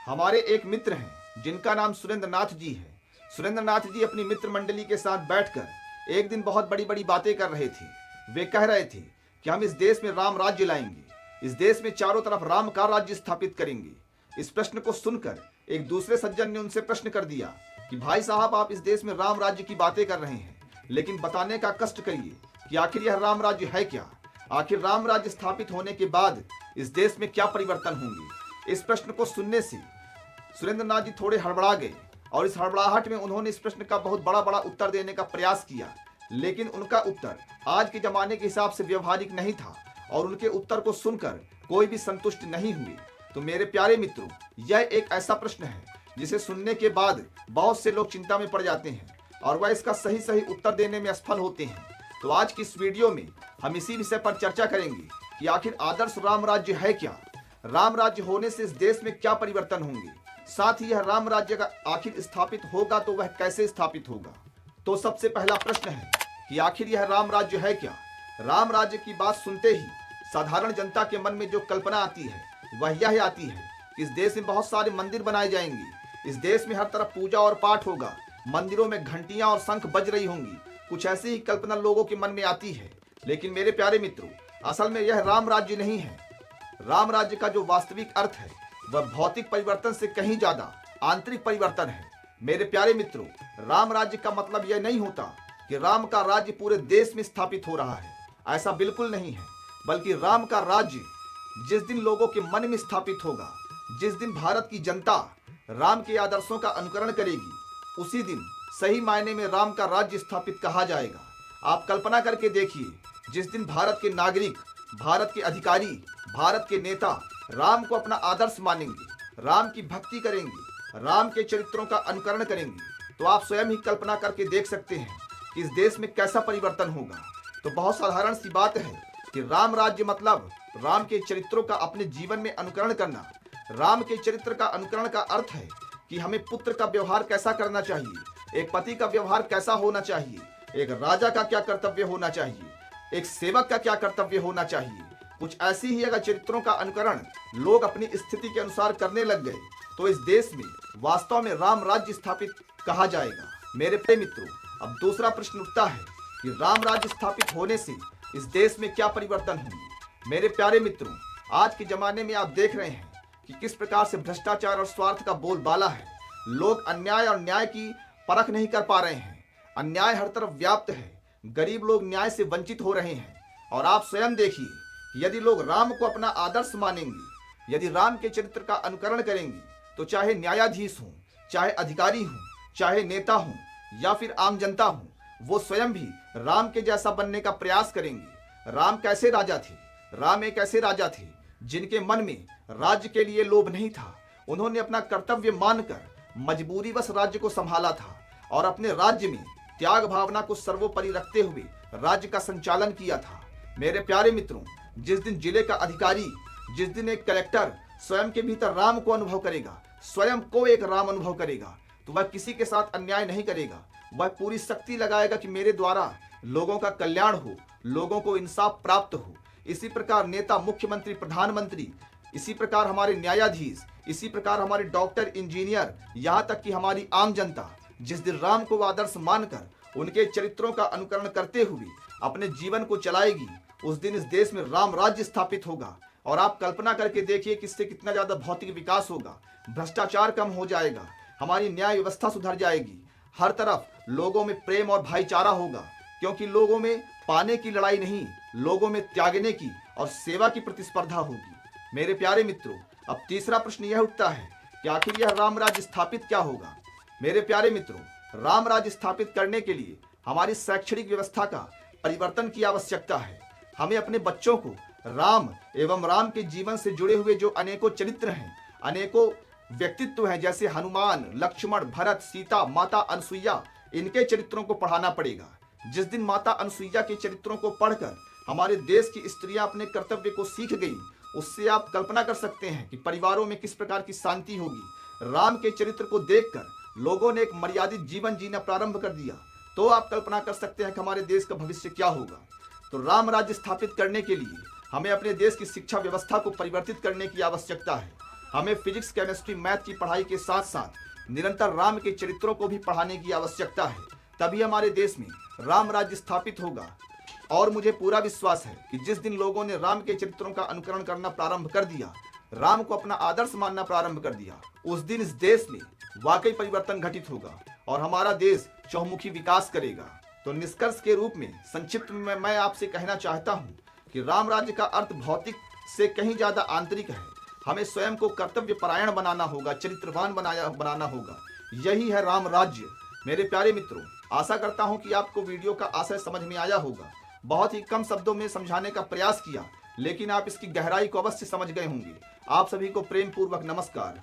हमारे एक मित्र हैं जिनका नाम सुरेंद्र नाथ जी है। सुरेंद्र नाथ जी अपनी मित्र मंडली के साथ बैठकर एक दिन बहुत बड़ी बड़ी बातें कर रहे थे। वे कह रहे थे कि हम इस देश में राम राज्य लाएंगे, इस देश में चारों तरफ राम का राज्य स्थापित करेंगे। इस प्रश्न को सुनकर एक दूसरे सज्जन ने उनसे प्रश्न कर दिया कि भाई साहब, आप इस देश में राम राज्य की बातें कर रहे हैं, लेकिन बताने का कष्ट करिए कि आखिर यह राम राज्य है क्या। आखिर राम राज्य स्थापित होने के बाद इस देश में क्या परिवर्तन होंगे। इस प्रश्न को सुनने से सुरेंद्र नाथ जी थोड़े हड़बड़ा गए और इस हड़बड़ाहट में उन्होंने इस प्रश्न का बहुत बड़ा बड़ा उत्तर देने का प्रयास किया, लेकिन उनका उत्तर आज के जमाने के हिसाब से व्यवहारिक नहीं था और उनके उत्तर को सुनकर कोई भी संतुष्ट नहीं हुए। तो मेरे प्यारे मित्रों, यह एक ऐसा प्रश्न है जिसे सुनने के बाद बहुत से लोग चिंता में पड़ जाते हैं और वह इसका सही सही उत्तर देने में असफल होते हैं। तो आज की इस वीडियो में हम इसी विषय पर चर्चा करेंगे कि आखिर आदर्श राम राज्य है क्या, राम राज्य होने से इस देश में क्या परिवर्तन होंगे, साथ ही यह राम राज्य का आखिर स्थापित होगा तो वह कैसे स्थापित होगा। तो सबसे पहला प्रश्न है कि आखिर यह राम राज्य है क्या। राम राज्य की बात सुनते ही साधारण जनता के मन में जो कल्पना आती है वह यह आती है कि इस देश में बहुत सारे मंदिर बनाए जाएंगे, इस देश में हर तरफ पूजा और पाठ होगा, मंदिरों में घंटियां और शंख बज रही होंगी। कुछ ऐसी ही कल्पना लोगों के मन में आती है। लेकिन मेरे प्यारे मित्रों, असल में यह राम राज्य नहीं है। राम राज्य का जो वास्तविक अर्थ है वह भौतिक परिवर्तन से कहीं ज्यादा आंतरिक परिवर्तन है। मेरे प्यारे मित्रों, राम राज्य का मतलब यह नहीं होता कि राम का राज्य पूरे देश में स्थापित हो रहा है, ऐसा बिल्कुल नहीं है। बल्कि राम का राज्य जिस दिन लोगों के मन में स्थापित होगा, जिस दिन भारत की जनता राम के आदर्शों का अनुकरण करेगी, उसी दिन सही मायने में राम का राज्य स्थापित कहा जाएगा। आप कल्पना करके देखिए, जिस दिन भारत के नागरिक, भारत के अधिकारी, भारत के नेता राम को अपना आदर्श मानेंगे, राम की भक्ति करेंगे, राम के चरित्रों का अनुकरण करेंगे, तो आप स्वयं ही कल्पना करके देख सकते हैं कि इस देश में कैसा परिवर्तन होगा। तो बहुत साधारण सी बात है कि राम राज्य मतलब राम के चरित्रों का अपने जीवन में अनुकरण करना। राम के चरित्र का अनुकरण का अर्थ है कि हमें पुत्र का व्यवहार कैसा करना चाहिए, एक पति का व्यवहार कैसा होना चाहिए, एक राजा का क्या कर्तव्य होना चाहिए, एक सेवक का क्या कर्तव्य होना चाहिए। कुछ ऐसी ही अगर चरित्रों का अनुकरण लोग अपनी स्थिति के अनुसार करने लग गए तो इस देश में वास्तव में राम राज्य स्थापित कहा जाएगा। मेरे प्रिय मित्रों, अब दूसरा प्रश्न उठता है कि राम राज्य स्थापित होने से इस देश में क्या परिवर्तन होंगे। मेरे प्यारे मित्रों, आज के जमाने में आप देख रहे हैं कि किस प्रकार से भ्रष्टाचार और स्वार्थ का बोलबाला है। लोग अन्याय और न्याय की परख नहीं कर पा रहे हैं। अन्याय हर तरफ व्याप्त है, गरीब लोग न्याय से वंचित हो रहे हैं। और आप स्वयं देखिए कि यदि लोग राम को अपना आदर्श मानेंगे, यदि राम के चरित्र का अनुकरण करेंगे, तो चाहे न्यायाधीश हों, चाहे अधिकारी हों, चाहे नेता हों या फिर आम जनता हों, वो स्वयं भी राम के जैसा बनने का प्रयास करेंगे। राम कैसे राजा थे? राम एक ऐसे राजा थे जिनके मन में राज्य के लिए लोभ नहीं था। उन्होंने अपना कर्तव्य मानकर मजबूरीवश राज्य को संभाला था और अपने राज्य में त्याग भावना को सर्वोपरि रखते हुए राज्य का संचालन किया था। मेरे प्यारे मित्रों, जिस दिन जिले का अधिकारी, जिस दिन एक कलेक्टर स्वयं के भीतर राम को अनुभव करेगा, स्वयं को एक राम अनुभव करेगा, तो वह किसी के साथ अन्याय नहीं करेगा। वह पूरी शक्ति लगाएगा कि मेरे द्वारा लोगों का कल्याण हो, लोगों को इंसाफ प्राप्त हो। इसी प्रकार नेता, मुख्यमंत्री, प्रधानमंत्री, इसी प्रकार हमारे न्यायाधीश, इसी प्रकार हमारे डॉक्टर, इंजीनियर, यहाँ तक कि हमारी आम जनता जिस दिन राम को आदर्श मानकर उनके चरित्रों का अनुकरण करते हुए अपने जीवन को चलाएगी, उस दिन इस देश में राम राज्य स्थापित होगा। और आप कल्पना करके देखिए कि इससे कितना ज्यादा भौतिक विकास होगा, भ्रष्टाचार कम हो जाएगा, हमारी न्याय व्यवस्था सुधर जाएगी, हर तरफ लोगों में प्रेम और भाईचारा होगा, क्योंकि लोगों में पाने की लड़ाई नहीं, लोगों में त्यागने की और सेवा की प्रतिस्पर्धा होगी। मेरे प्यारे मित्रों, अब तीसरा प्रश्न यह उठता है कि आखिर यह राम राज्य स्थापित क्या होगा। मेरे प्यारे मित्रों, राम राज्य स्थापित करने के लिए हमारी शैक्षणिक व्यवस्था का परिवर्तन की आवश्यकता है। हमें अपने बच्चों को राम एवं राम के जीवन से जुड़े हुए जो अनेकों चरित्र हैं, अनेकों व्यक्तित्व हैं, जैसे हनुमान, लक्ष्मण, भरत, सीता, माता अनसुईया, इनके चरित्रों को पढ़ाना पड़ेगा। जिस दिन माता अनसुईया के चरित्रों को पढ़कर हमारे देश की स्त्रियां अपने कर्तव्य को सीख गई, उससे आप कल्पना कर सकते हैं कि परिवारों में किस प्रकार की शांति होगी। राम के चरित्र को देखकर लोगों ने एक मर्यादित जीवन जीना प्रारंभ कर दिया, तो आप कल्पना कर सकते हैं कि हमारे देश का भविष्य क्या होगा। तो राम राज्य स्थापित करने के लिए हमें अपने देश की शिक्षा व्यवस्था को परिवर्तित करने की आवश्यकता है। हमें फिजिक्स, केमिस्ट्री, मैथ की पढ़ाई के साथ साथ निरंतर राम के चरित्रों को भी पढ़ाने की आवश्यकता है। तभी हमारे देश में राम राज्य स्थापित होगा। और मुझे पूरा विश्वास है कि जिस दिन लोगों ने राम के चरित्रों का अनुकरण करना प्रारंभ कर दिया, राम को अपना आदर्श मानना प्रारंभ कर दिया, उस दिन इस देश में वाकई परिवर्तन घटित होगा और हमारा देश चहुमुखी विकास करेगा। तो निष्कर्ष के रूप में संक्षिप्त में मैं आपसे कहना चाहता हूँ कि राम राज्य का अर्थ भौतिक से कहीं ज्यादा आंतरिक है। हमें स्वयं को कर्तव्य परायण बनाना होगा, चरित्रवान बनाना होगा। यही है राम राज्य। मेरे प्यारे मित्रों, आशा करता हूं कि आपको वीडियो का आशय समझ में आया होगा। बहुत ही कम शब्दों में समझाने का प्रयास किया, लेकिन आप इसकी गहराई को अवश्य समझ गए होंगे। आप सभी को प्रेम पूर्वक नमस्कार।